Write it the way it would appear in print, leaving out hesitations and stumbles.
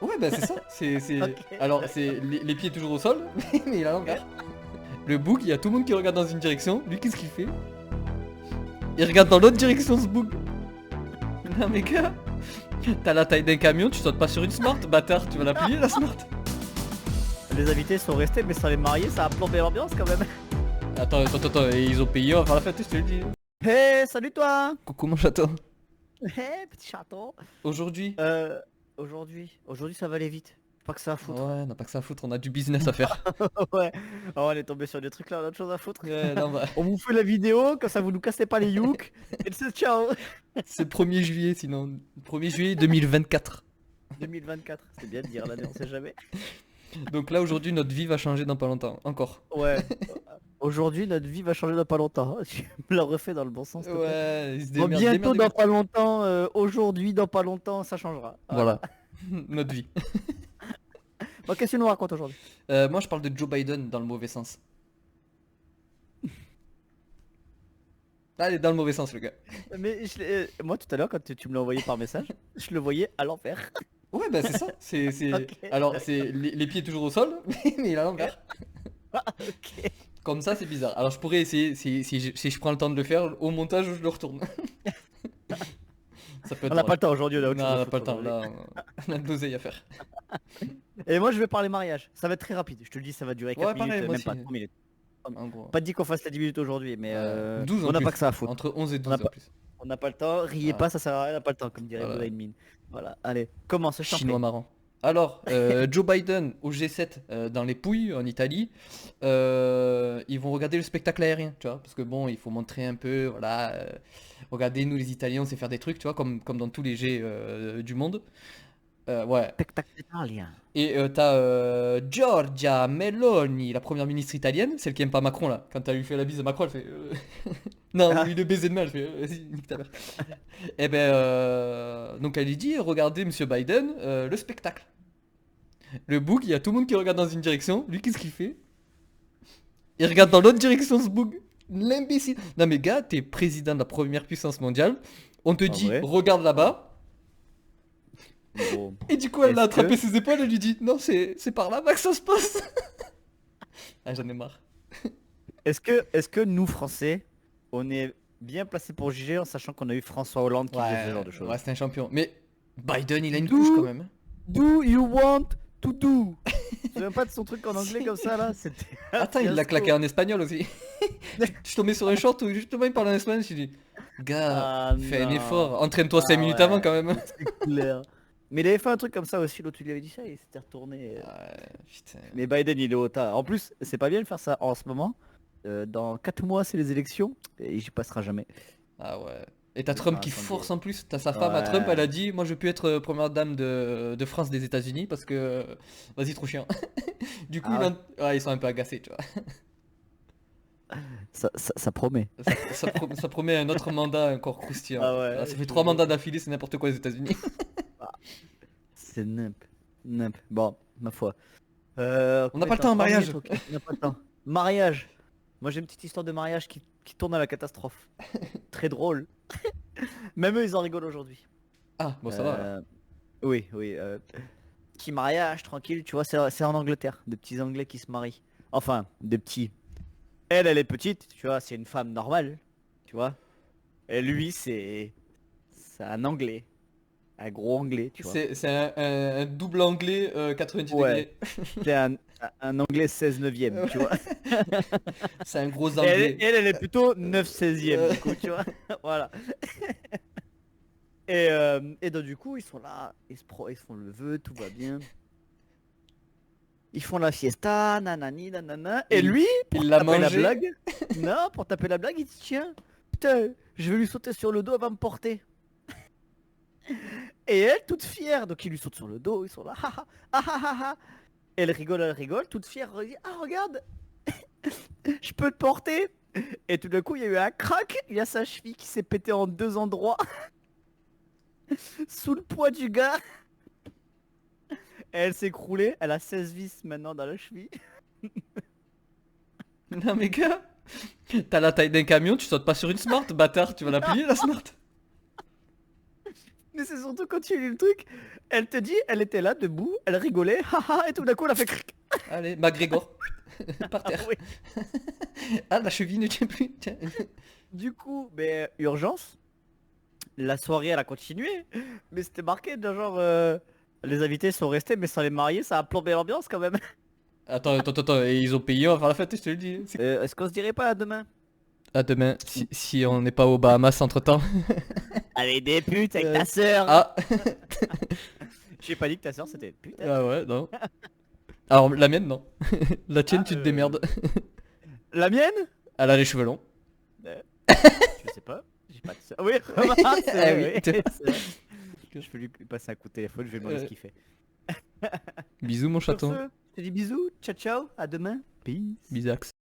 Ouais, bah c'est ça. Ok. Alors, c'est les pieds toujours au sol, mais il a l'envers. Le bug, il y a tout le monde qui regarde dans une direction. Lui, qu'est-ce qu'il fait? Il regarde dans l'autre direction, ce bug. Non, mais gars, t'as la taille d'un camion, tu sautes pas sur une smart, bâtard. Tu vas la plier, la smart. Les invités sont restés, mais sans les mariés, ça a plombé l'ambiance quand même. Attends, et ils ont payé, on va faire la fête, je te le dis. Hé, salut toi. Coucou, mon château. Hé, petit chaton. Aujourd'hui. Euh, aujourd'hui ça va aller vite. Pas que ça à Ouais, foutre. on n'a pas que ça à foutre, on a du business à faire. Ouais. Oh, on est tombé sur des trucs là, on a autre chose à foutre. Ouais, non, bah, On vous fait la vidéo, comme ça vous nous cassez pas les yous. Et c'est ciao. c'est le 1er juillet, sinon. 1er juillet 2024. 2024, c'est bien de dire l'année, on sait jamais. Donc là, aujourd'hui, notre vie va changer dans pas longtemps. Encore. Ouais. Aujourd'hui, notre vie va changer dans pas longtemps. Tu me la refais dans le bon sens, s'il te plaît. Ouais, il se Bon, démerde, bientôt, dans démerdez-vous. pas longtemps, aujourd'hui, dans pas longtemps, ça changera. Voilà. Voilà. Notre vie. Bon, qu'est-ce que tu nous racontes aujourd'hui? Moi, je parle de Joe Biden dans le mauvais sens. Allez, dans le mauvais sens, le gars. Mais moi, tout à l'heure, quand tu me l'as envoyé par message, je le voyais à l'envers. Ouais, bah c'est ça. Ok. Alors, c'est les pieds toujours au sol, mais il a l'envers. Ah, ok. Comme ça, c'est bizarre. Alors, je pourrais essayer, si je prends le temps de le faire, au montage, je le retourne. Ça peut On être n'a pas drôle. le temps aujourd'hui, on a autre Non, chose on à n'a pas foutre le temps. aujourd'hui. Là, on a de l'oseille à faire. Et moi, je vais parler mariage. Ça va être très rapide. Je te le dis, ça va durer 4 Ouais, minutes, pareil, moi même aussi. pas 3 minutes. En gros. Pas dit qu'on fasse les 10 minutes aujourd'hui, mais 12 en on n'a plus. pas que ça à foutre. Entre 11 et On n'a 12 en pas, plus. on n'a pas le temps. Riez Voilà. pas, ça sert à rien, on n'a pas le temps, comme dirait Voilà. Bouddha Mine. Voilà, allez, commence, je t'en Chinois prie. marrant. Alors, Joe Biden au G7 dans les Pouilles en Italie, ils vont regarder le spectacle aérien, tu vois, parce que bon, il faut montrer un peu, voilà, regardez, nous les Italiens, on sait faire des trucs, tu vois, comme dans tous les G du monde. Ouais. Spectacle italien. Et t'as Giorgia Meloni, la première ministre italienne, celle qui aime pas Macron là. Quand t'as lui fait la bise à Macron, elle fait non, Ah, lui le baiser de main, elle fait vas-y, nique ta mère. Et ben donc elle lui dit regardez Monsieur Biden le spectacle. Le bug, il y a tout le monde qui regarde dans une direction. Lui, qu'est-ce qu'il fait? Il regarde dans l'autre direction, ce bug. L'imbécile. Non, mais gars, t'es président de la première puissance mondiale. On te pas dit, vrai. regarde là-bas. Bon. Et du coup, elle a Est-ce attrapé que, ses épaules et lui dit, non, c'est par là-bas que ça se passe. Ah, j'en ai marre. est-ce que nous, Français, on est bien placés pour juger en sachant qu'on a eu François Hollande qui faisait ce genre de Ouais, choses? c'est un champion. Mais Biden, il a une couche quand Do, même. do you want to do? Tu te souviens pas de son truc en anglais comme ça là? C'était un Attends, il l'a fiasco. claqué en espagnol aussi. Je suis tombé sur un short où justement il parlait en espagnol. Je me suis dit, gars, Ah fais un non. effort. Entraîne-toi 5 Ah minutes avant ouais, quand même. c'est clair. Mais il avait fait un truc comme ça aussi, l'autre il lui avait dit ça et il s'était retourné. Ouais, putain. Mais Biden il est au tas. En plus, c'est pas bien de faire ça en ce moment. Dans 4 mois c'est les élections et j'y passera jamais. Ah ouais. Et t'as Ce Trump sera un qui samedi. force en plus. T'as sa femme à Trump, elle Ouais. a dit, moi je veux plus être première dame de France des États-Unis parce que vas-y trop chiant. Du coup, Ah ouais. ouais, ils sont un peu agacés, tu vois. Ça promet. Ça promet un autre mandat encore croustillant. Ah Ah, ouais, ça je fait te 3 jure. mandats d'affilée, c'est n'importe quoi aux États-Unis. Ah, c'est nimp. Nimp. Bon, ma foi. On n'a Combien pas de le temps? temps, 3 minutes, mariage. ok. On n'a pas le temps. Mariage. Moi j'ai une petite histoire de mariage qui tourne à la catastrophe. Très drôle. Même eux ils en rigolent aujourd'hui. Ah, bon, ça va alors. Euh, oui, oui. Petit mariage, tranquille, tu vois, c'est en Angleterre. De petits Anglais qui se marient. Enfin, de petits. Elle est petite, tu vois, c'est une femme normale, tu vois. Et lui, c'est un Anglais. Un gros Anglais, tu vois. C'est un double anglais 90 Ouais, degrés. c'est un Anglais 16 neuvième, tu vois. C'est un gros Et elle, anglais. elle est plutôt 9 16e, Euh, du coup, tu vois. Voilà. Et donc, du coup, ils sont là, ils font le vœu, tout va bien. Ils font la fiesta, nanani, nanana. Et il lui, pour il l'a taper la mangé. blague, non, pour taper la blague, il dit tiens, putain, je vais lui sauter sur le dos, elle va me porter. Et elle, toute fière, donc il lui saute sur le dos, ils sont là, ha ha, ah ha ha ha. Elle rigole, toute fière, elle dit ah regarde, je peux te porter. Et tout d'un coup, il y a eu un crack, il y a sa cheville qui s'est pété en 2 endroits, sous le poids du gars. Et elle s'est écroulée, elle a 16 vis maintenant dans la cheville. Non mais gars, t'as la taille d'un camion, tu sautes pas sur une smart, bâtard, tu vas la plier la smart. Mais c'est surtout quand tu lis le truc, elle te dit, elle était là debout, elle rigolait, haha, et tout d'un coup elle a fait cric. Allez, McGregor. Par Ah terre. oui. Ah, la cheville ne tient plus. Tiens. Du coup, mais urgence, la soirée elle a continué, mais c'était marqué de genre les invités sont restés mais sans les mariés, ça a plombé l'ambiance quand même. Attends, et ils ont payé, on va faire la fête, je te le dis. Est-ce qu'on se dirait pas à demain? À demain, si on n'est pas aux Bahamas entre temps. Avec des putes avec Euh, ta sœur. Ah, J'ai pas dit que ta sœur c'était une pute. Hein. ah ouais, non. Alors, la mienne, non. La tienne, Ah, tu te démerdes. La mienne? Elle a les cheveux longs. Je sais pas. J'ai pas de sœur. Oui, remarque, c'est Ah vrai, oui, tu vois. c'est vrai. Je vais lui passer un coup de téléphone, je vais demander ce qu'il fait. Bisous, mon Sur chaton. ce, je te dis bisous, ciao ciao, à demain. Peace. Bisax.